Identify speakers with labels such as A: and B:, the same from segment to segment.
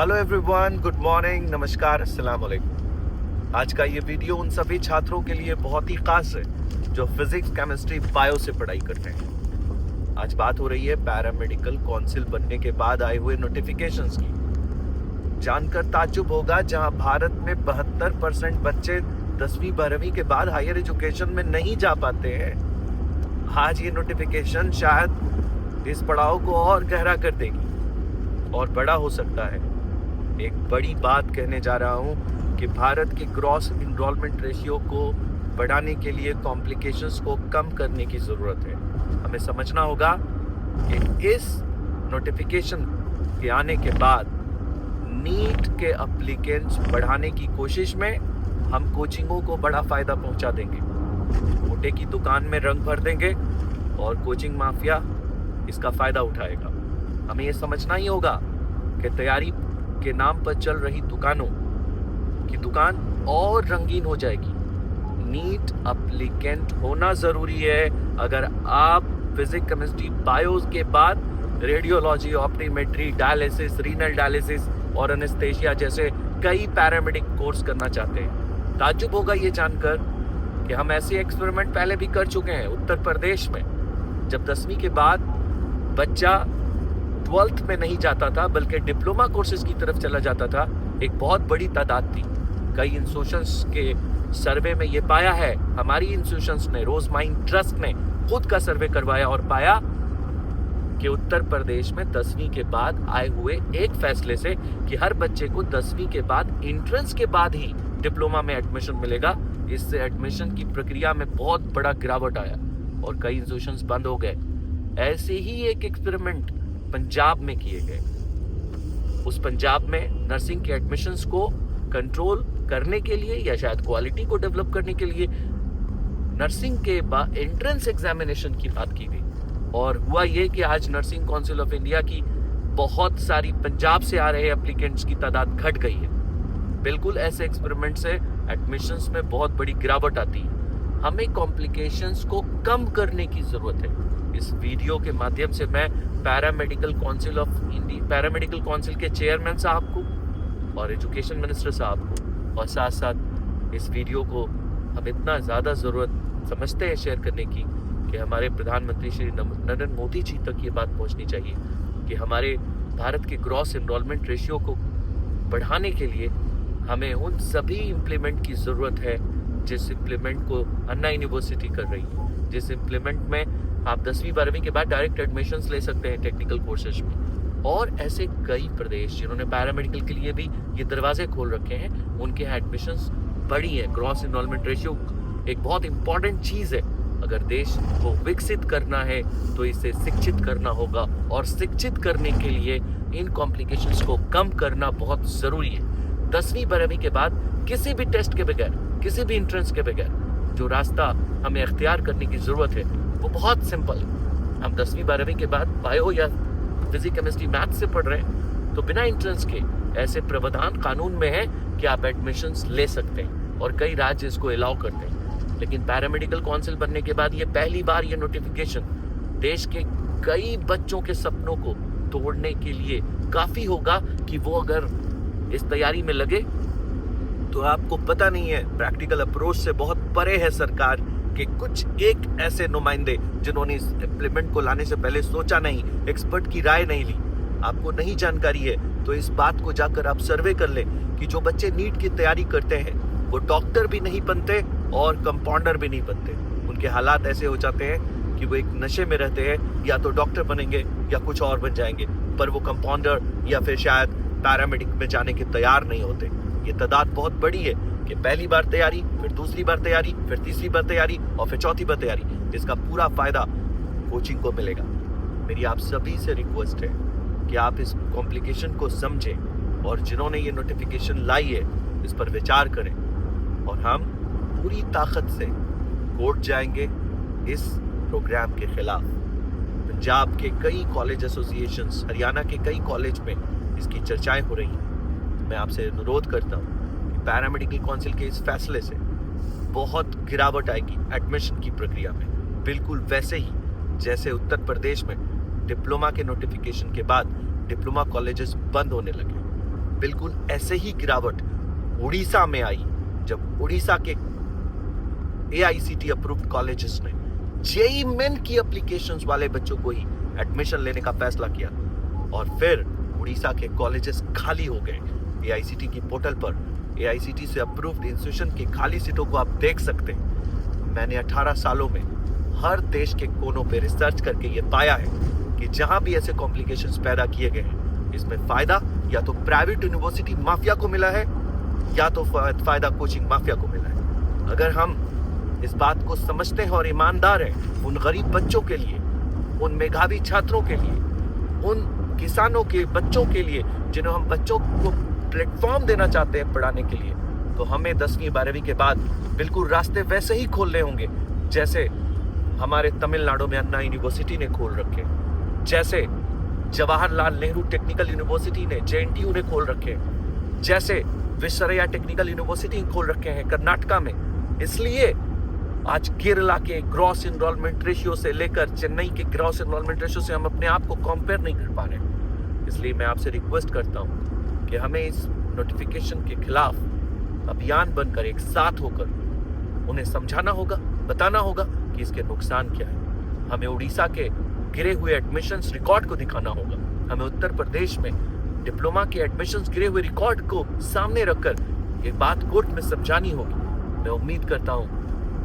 A: Hello everyone, good morning, नमस्कार, अस्सलाम वालेकुम। आज का ये वीडियो उन सभी छात्रों के लिए बहुत ही खास है जो फिजिक्स, केमिस्ट्री, बायो से पढ़ाई करते हैं। आज बात हो रही है पैरामेडिकल काउंसिल बनने के बाद आए हुए नोटिफिकेशंस की। जानकर ताज्जुब होगा, जहां भारत में 72% बच्चे 10वीं 12वीं के बाद हायर एजुकेशन में नहीं जा पाते हैं। आज ये नोटिफिकेशन शायद इस पड़ाव को और गहरा कर देगी और बड़ा हो सकता है। एक बड़ी बात कहने जा रहा हूं कि भारत के ग्रॉस इनरोलमेंट रेशियो को बढ़ाने के लिए कॉम्प्लिकेशंस को कम करने की ज़रूरत है। हमें समझना होगा कि इस नोटिफिकेशन के आने के बाद नीट के एप्लीकेंट्स बढ़ाने की कोशिश में हम कोचिंगों को बड़ा फ़ायदा पहुंचा देंगे। मोटे की दुकान में रंग भर देंगे और कोचिंग माफिया इसका फ़ायदा उठाएगा। हमें ये समझना ही होगा कि तैयारी के नाम पर चल रही दुकानों की दुकान और रंगीन हो जाएगी। नीट एप्लीकेंट होना ज़रूरी है अगर आप फिजिक्स, केमिस्ट्री, बायो के बाद रेडियोलॉजी, ऑप्टीमेट्री, डायलिसिस, रीनल डायलिसिस और एनेस्थेसिया जैसे कई पैरामेडिक कोर्स करना चाहते हैं। ताज्जुब होगा ये जानकर कि हम ऐसे एक्सपेरिमेंट पहले भी कर चुके हैं। उत्तर प्रदेश में जब 10वीं के बाद बच्चा 12th में नहीं जाता था बल्कि डिप्लोमा कोर्सेज की तरफ चला जाता था, एक बहुत बड़ी तादाद थी। कई इंस्टीट्यूशंस के सर्वे में ये पाया है, हमारी इंस्टीट्यूशंस ने, रोजमाइंड ट्रस्ट ने खुद का सर्वे करवाया और पाया कि उत्तर प्रदेश में 10वीं के बाद आए हुए एक फैसले से कि हर बच्चे को 10वीं के बाद एंट्रेंस के बाद ही डिप्लोमा में एडमिशन मिलेगा, इससे एडमिशन की प्रक्रिया में बहुत बड़ा गिरावट आया और कई इंस्टीट्यूशंस बंद हो गए। ऐसे ही एक एक्सपेरिमेंट पंजाब में किए गए। उस पंजाब में नर्सिंग के एडमिशंस को कंट्रोल करने के लिए या शायद क्वालिटी को डेवलप करने के लिए नर्सिंग के बाद एंट्रेंस एग्जामिनेशन की बात की गई। और हुआ ये कि आज नर्सिंग काउंसिल ऑफ इंडिया की बहुत सारी पंजाब से आ रहे एप्लीकेंट्स की तादाद घट गई है। बिल्कुल ऐसे एक्सपेरिमेंट से एडमिशंस में बहुत बड़ी गिरावट आती है। हमें कॉम्प्लिकेशंस को कम करने की जरूरत है। इस वीडियो के माध्यम से मैं पैरामेडिकल काउंसिल के चेयरमैन साहब को और एजुकेशन मिनिस्टर साहब को और साथ साथ इस वीडियो को हम इतना ज़्यादा ज़रूरत समझते हैं शेयर करने की कि हमारे प्रधानमंत्री श्री नरेंद्र मोदी जी तक ये बात पहुंचनी चाहिए कि हमारे भारत के ग्रॉस एनरोलमेंट रेशियो को बढ़ाने के लिए हमें उन सभी इम्प्लीमेंट की ज़रूरत है जिस इम्प्लीमेंट को अन्ना यूनिवर्सिटी कर रही है, जिस इम्प्लीमेंट में आप 10वीं 12वीं के बाद डायरेक्ट एडमिशंस ले सकते हैं टेक्निकल कोर्सेज में। और ऐसे कई प्रदेश जिन्होंने पैरामेडिकल के लिए भी ये दरवाजे खोल रखे हैं, उनके यहाँ एडमिशंस बढ़ी हैं। ग्रॉस एनरोलमेंट रेशियो एक बहुत इंपॉर्टेंट चीज़ है। अगर देश को विकसित करना है तो इसे शिक्षित करना होगा और शिक्षित करने के लिए इन कॉम्प्लिकेशंस को कम करना बहुत ज़रूरी है। 10वीं 12वीं के बाद किसी भी टेस्ट के बगैर, किसी भी एंट्रेंस के बगैर जो रास्ता हमें अख्तियार करने की ज़रूरत है वो बहुत सिंपल है। हम 10वीं 12वीं के बाद बायो या फिजिक्स, केमिस्ट्री, मैथ्स से पढ़ रहे हैं तो बिना एंट्रेंस के ऐसे प्रावधान कानून में है कि आप एडमिशंस ले सकते हैं और कई राज्य इसको अलाउ करते हैं। लेकिन पैरामेडिकल काउंसिल बनने के बाद ये पहली बार ये नोटिफिकेशन देश के कई बच्चों के सपनों को तोड़ने के लिए काफ़ी होगा कि वो अगर इस तैयारी में लगे तो आपको पता नहीं है, प्रैक्टिकल अप्रोच से बहुत परे है सरकार कि कुछ एक ऐसे नुमाइंदे जिन्होंने इस इम्प्लीमेंट को लाने से पहले सोचा नहीं, एक्सपर्ट की राय नहीं ली। आपको नहीं जानकारी है तो इस बात को जाकर आप सर्वे कर लें कि जो बच्चे नीट की तैयारी करते हैं वो डॉक्टर भी नहीं बनते और कंपाउंडर भी नहीं बनते। उनके हालात ऐसे हो जाते हैं कि वो एक नशे में रहते हैं, या तो डॉक्टर बनेंगे या कुछ और बन जाएंगे, पर वो कंपाउंडर या फिर शायद पैरामेडिक में जाने के तैयार नहीं होते। ये तादाद बहुत बड़ी है कि पहली बार तैयारी, फिर दूसरी बार तैयारी, फिर तीसरी बार तैयारी और फिर चौथी बार तैयारी। इसका पूरा फायदा कोचिंग को मिलेगा। मेरी आप सभी से रिक्वेस्ट है कि आप इस कॉम्प्लिकेशन को समझें और जिन्होंने ये नोटिफिकेशन लाई है इस पर विचार करें और हम पूरी ताकत से कोर्ट जाएंगे इस प्रोग्राम के खिलाफ। पंजाब के कई कॉलेज एसोसिएशंस, हरियाणा के कई कॉलेज में इसकी चर्चाएं हो रही हैं। मैं आपसे अनुरोध करता हूँ कि पैरामेडिकल काउंसिल के इस फैसले से बहुत गिरावट आएगी एडमिशन की प्रक्रिया में, बिल्कुल वैसे ही जैसे उत्तर प्रदेश में डिप्लोमा के नोटिफिकेशन के बाद डिप्लोमा कॉलेजेस बंद होने लगे। बिल्कुल ऐसे ही गिरावट उड़ीसा में आई जब उड़ीसा के AICTE अप्रूव्ड कॉलेजेस ने जेईई मेन की एप्लीकेशंस वाले बच्चों को ही एडमिशन लेने का फैसला किया और फिर उड़ीसा के कॉलेजेस खाली हो गए। AICTE की पोर्टल पर AICTE से अप्रूव्ड इंस्टीट्यूशन की खाली सीटों को आप देख सकते हैं। मैंने 18 सालों में हर देश के कोनों पे रिसर्च करके ये पाया है कि जहां भी ऐसे कॉम्प्लिकेशंस पैदा किए गए हैं, इसमें फायदा या तो प्राइवेट यूनिवर्सिटी माफिया को मिला है या तो फायदा कोचिंग माफिया को मिला है। अगर हम इस बात को समझते हैं और ईमानदार हैं उन गरीब बच्चों के लिए, उन मेधावी छात्रों के लिए, उन किसानों के बच्चों के लिए जिन्हें हम बच्चों को प्लेटफॉर्म देना चाहते हैं पढ़ाने के लिए, तो हमें 10वीं 12वीं के बाद बिल्कुल रास्ते वैसे ही खोलने होंगे जैसे हमारे तमिलनाडु में अन्ना यूनिवर्सिटी ने खोल रखे, जैसे जवाहरलाल नेहरू टेक्निकल यूनिवर्सिटी ने JNTU ने खोल रखे, जैसे विश्वरैया टेक्निकल यूनिवर्सिटी खोल रखे हैं कर्नाटका में। इसलिए आज केरला के ग्रॉस एनरोलमेंट रेशियो से लेकर चेन्नई के ग्रॉस एनरोलमेंट रेशियो से हम अपने आप को कंपेयर नहीं कर पा रहे। इसलिए मैं आपसे रिक्वेस्ट करता हूं कि हमें इस नोटिफिकेशन के खिलाफ अभियान बनकर एक साथ होकर उन्हें समझाना होगा, बताना होगा कि इसके नुकसान क्या है। हमें उड़ीसा के गिरे हुए एडमिशंस रिकॉर्ड को दिखाना होगा। हमें उत्तर प्रदेश में डिप्लोमा के एडमिशंस गिरे हुए रिकॉर्ड को सामने रखकर ये बात कोर्ट में समझानी होगी। मैं उम्मीद करता हूं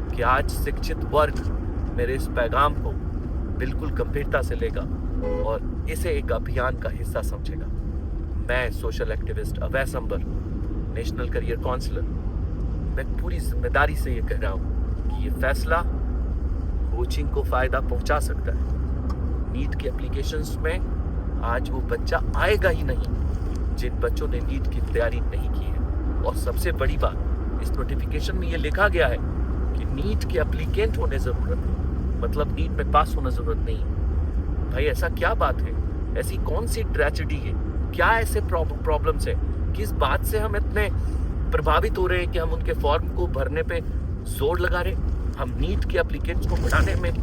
A: कि आज शिक्षित वर्ग मेरे इस पैगाम को बिल्कुल गंभीरता से लेगा और इसे एक अभियान का हिस्सा समझेगा। मैं सोशल एक्टिविस्ट अवैस अंबर, नेशनल करियर काउंसलर, मैं पूरी जिम्मेदारी से ये कह रहा हूँ कि ये फैसला कोचिंग को फायदा पहुंचा सकता है। नीट के एप्लीकेशंस में आज वो बच्चा आएगा ही नहीं जिन बच्चों ने नीट की तैयारी नहीं की है। और सबसे बड़ी बात, इस नोटिफिकेशन में ये लिखा गया है कि नीट के एप्लीकेंट होने जरूरत है, मतलब नीट में पास होना जरूरत नहीं। भाई ऐसा क्या बात है? ऐसी कौन सी ट्रेजेडी है? क्या ऐसे प्रॉब्लम्स है? किस बात से हम इतने प्रभावित हो रहे हैं कि हम उनके फॉर्म को भरने पे जोर लगा रहे? हम नीट के एप्लीकेंट्स को बढ़ाने में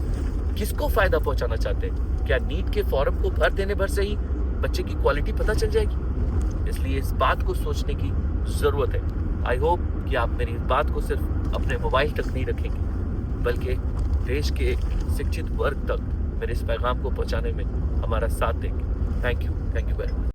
A: किसको फायदा पहुंचाना चाहते हैं? क्या नीट के फॉर्म को भर देने भर से ही बच्चे की क्वालिटी पता चल जाएगी? इसलिए इस बात को सोचने की जरूरत है। आई होप कि आप मेरी इस बात को सिर्फ अपने मोबाइल तक नहीं रखेंगे, बल्कि देश के शिक्षित वर्ग तक मेरे इस पैगाम को पहुंचाने में हमारा साथ देंगे। Thank you very much.